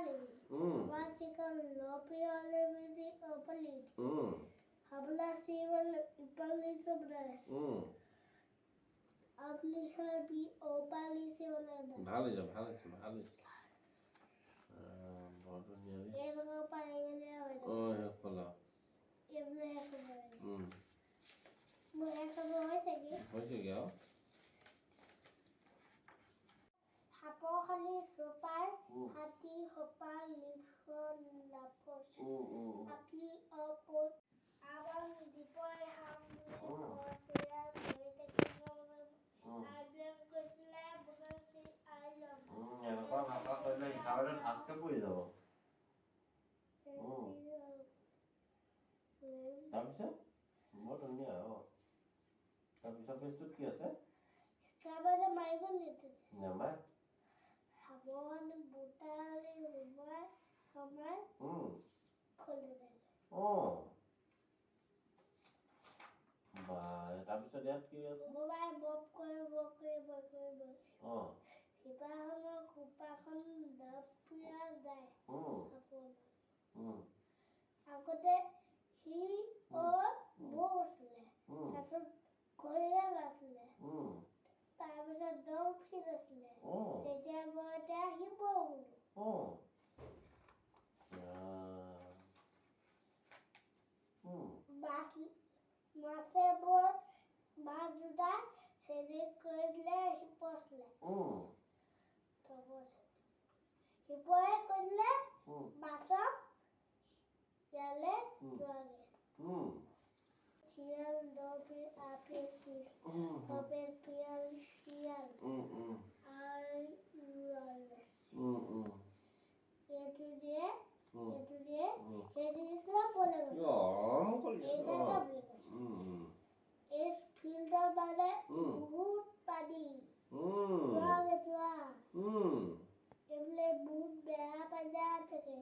Habasikan lopialivisi opalit. Hablasival ipalisabras. Ablihabi opalisivalada. ভালো হয়েছে বড় নিয়ে এরকম পায়ে গেলে হয় না। ও হ্যাঁ খোলা এমনি এখন হয় না। এখন হয়েছে কি? হয়েছে কি Hapohali super hati hopa lifon lapos. Akli opot abang dipoy hamle osya boite kino abang kotla bugasi alam. এনেকুৱা ভাষা কৰিলে শিকাবলৈ ভালকে পৰি যাব তাৰপিছত বৰ ধুনীয়া তাৰপিছত পেজটোত কি আছে Kabada maibon nito. নামাই Habon butali humay hamay khole jay. বা তাৰপিছত ইয়াত কি আছে Mobile bob kore. Hipahamer kupakan dapya jay. Habon. Agote hi bo asle. Tasot koyal asle. তাৰপিছত দম ফিল আছিলে তেতিয়া মই এতিয়া আহিব মাছে বৰ মাছ দুটা হেৰি কৰিলে হিপছিলে হিপয়ে কৰিলে মাছক ইয়ালে যোৱাগে Sial dobi apel pial sial ai uales itu dia Islam boleh এটা is filter bale বহুত পানী যোৱা এমলে বহুত বেয়া পানী থাকে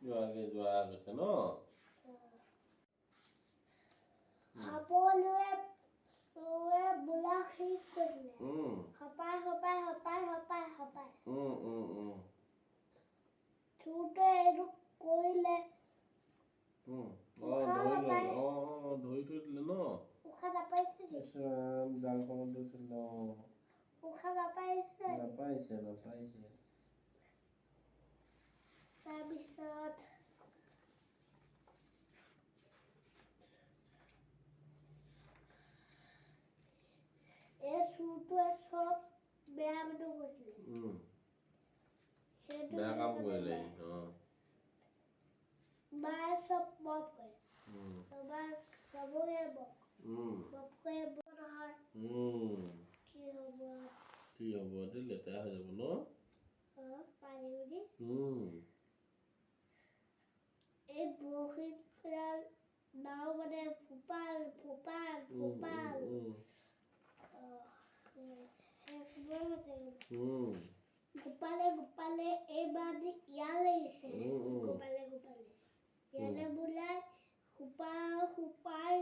যোৱা গৈছে ন Hapolue bola khit korle. Hapai. Chute edu koile. ধৰি থৈ দিলে ন Ukha napaise. জালখনত ধৰি থৈ দিলে Ukha napaise. নাপাইছে তাৰপিছত চুৰটোৱে চব বেয়া মানুহ গৈছিলে বেয়া কাম কৰিলে মায়ে চব বব কৰে চবৰে বব কৰে নহয় কি হ'ব লেতেৰা হৈ যাব ন পানী বুলি এই বৰশীত নাও মানে ফোপাল গোপালে এইবাৰ ইয়ালে আহিছে গোপালে ইয়ালে বোলাই সোপাই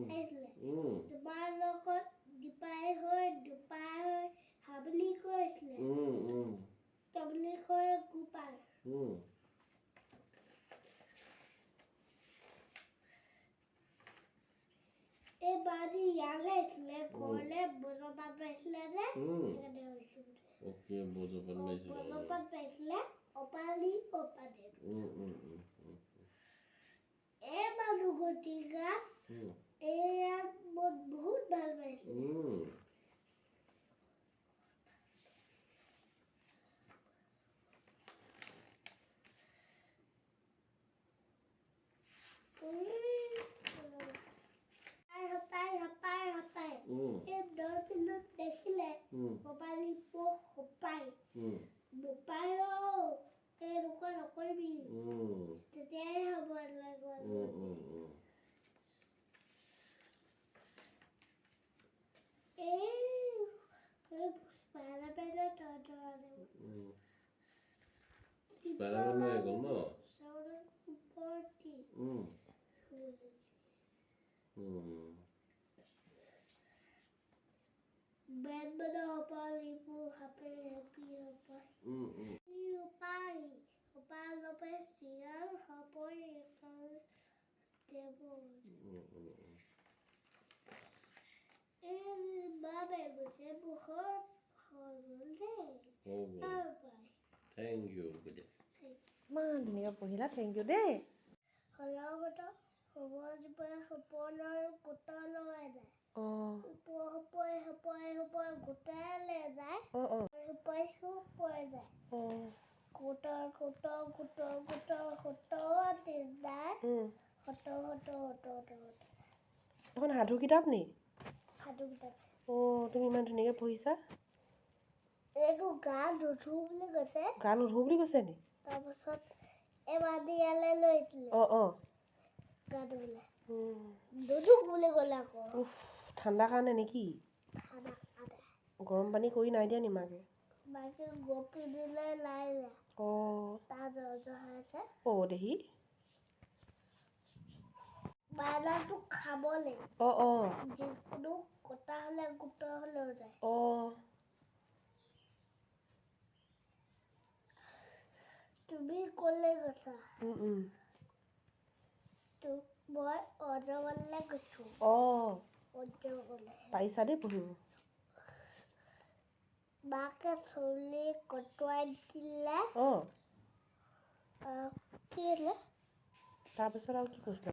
আহিছিলে তোমাৰ লগত দীপাই হৈ হাবলি কৈ আছিলে তবলি হৈ গোপাল এই বাজি ইয়ালে আহিছিলে ঘৰলে বজপাত পাইছিলে যে সেইকাৰণে হৈছিল বজপাত পাইছিলে অপালি এই মানুহ গতিকা ইয়াত বহুত ভাল পাইছিলে এই ডলফিনত দেখিলে কপালি সোপাই বোপাই এনেকুৱা নকৰিবি তেতিয়াই হ'ব বেন মানে হপাল ইবোৰ হাপে হেপি হপাল ই উপায় হপাল লপে চিয়াল হপই একাল দেব এই বাবে বুঝে বহুত হলে Thank you. Good. ইমান ধুনীয়াকৈ পঢ়িলা থেংক ইউ দেই হলগত হবজপে হপলৰ কোটা লগাই যায় অঁ হপই হপই হপই গোটালে যায় অঁ অঁ হপই হপই যায় অঁ কোটা কোটা কোটা কোটা কোটা যায় হত হত হত হত এখন সাধু কিতাপ নি সাধু কিতাপ অঁ তুমি ইমান ধুনীয়াকৈ পঢ়িছা এইটো গান নুধু বুলি কৈছে গান নুধো বুলি কৈছে নি তাৰপিছত এবাদি ইয়ালৈ লৈছিলে অঁ অঁ গান বোলে নুধু বুলি ক'লে আকৌ উফ ঠাণ্ডা কাৰণে নেকি খানা আদে গৰম পানী কৰি নাই দিয়া নিমাকে বাকী গপি দিলে লাইলে অঁ তাৰ জ্বৰ আছে অঁ দেহি বায়লাটো খাবলৈ অঁ অঁ যিকোনো কটা হ'লে গোটা হ'লেও যায় অঁ তুমি ক'লে গৈছা মই অজগৰলৈ গৈছোঁ অঁ অজগৰলৈ পাৰিছা দেই পঢ়িব মাকে চুলি কটোৱাই দিলে অঁ কি হ'লে তাৰপিছত আৰু কি কৈছিলা